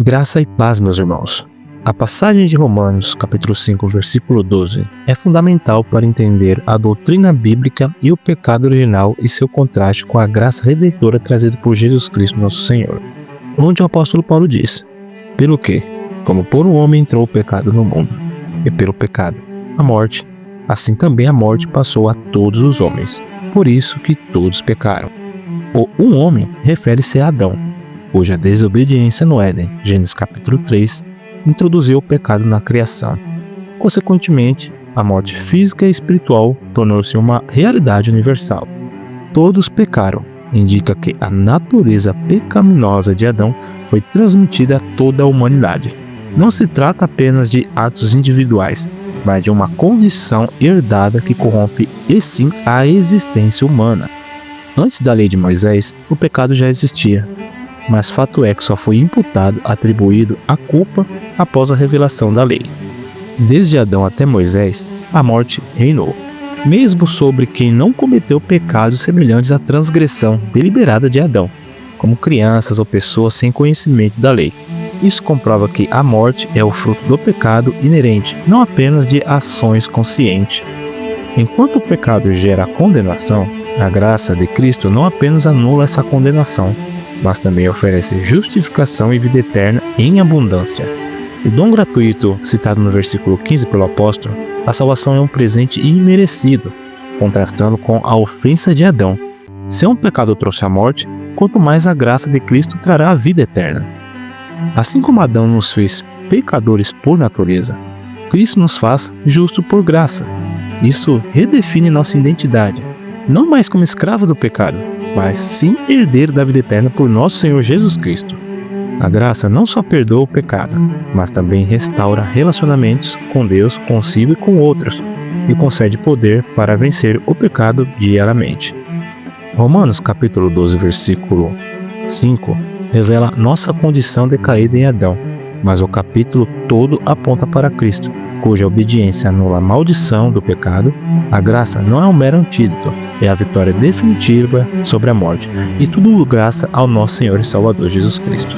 Graça e paz, meus irmãos. A passagem de Romanos, capítulo 5, versículo 12, é fundamental para entender a doutrina bíblica e o pecado original e seu contraste com a graça redentora trazida por Jesus Cristo, nosso Senhor. Onde o apóstolo Paulo diz: pelo que, como por um homem entrou o pecado no mundo, e pelo pecado a morte, assim também a morte passou a todos os homens, por isso que todos pecaram. O um homem refere-se a Adão, cuja desobediência no Éden, Gênesis capítulo 3, introduziu o pecado na criação. Consequentemente, a morte física e espiritual tornou-se uma realidade universal. Todos pecaram, indica que a natureza pecaminosa de Adão foi transmitida a toda a humanidade. Não se trata apenas de atos individuais, mas de uma condição herdada que corrompe e sim a existência humana. Antes da lei de Moisés, o pecado já existia, mas fato é que só foi atribuído a culpa após a revelação da lei. Desde Adão até Moisés, a morte reinou, mesmo sobre quem não cometeu pecados semelhantes à transgressão deliberada de Adão, como crianças ou pessoas sem conhecimento da lei. Isso comprova que a morte é o fruto do pecado inerente, não apenas de ações conscientes. Enquanto o pecado gera condenação, a graça de Cristo não apenas anula essa condenação, mas também oferece justificação e vida eterna em abundância. O dom gratuito, citado no versículo 15 pelo apóstolo, a salvação é um presente imerecido, contrastando com a ofensa de Adão. Se um pecado trouxe a morte, quanto mais a graça de Cristo trará a vida eterna. Assim como Adão nos fez pecadores por natureza, Cristo nos faz justos por graça. Isso redefine nossa identidade, não mais como escravo do pecado, mas sim herdeiro da vida eterna por nosso Senhor Jesus Cristo. A graça não só perdoa o pecado, mas também restaura relacionamentos com Deus, consigo e com outros, e concede poder para vencer o pecado diariamente. Romanos capítulo 12, versículo 5, revela nossa condição decaída em Adão, mas o capítulo todo aponta para Cristo, cuja obediência anula a maldição do pecado. A graça não é um mero antídoto, é a vitória definitiva sobre a morte, e tudo graças ao nosso Senhor e Salvador Jesus Cristo.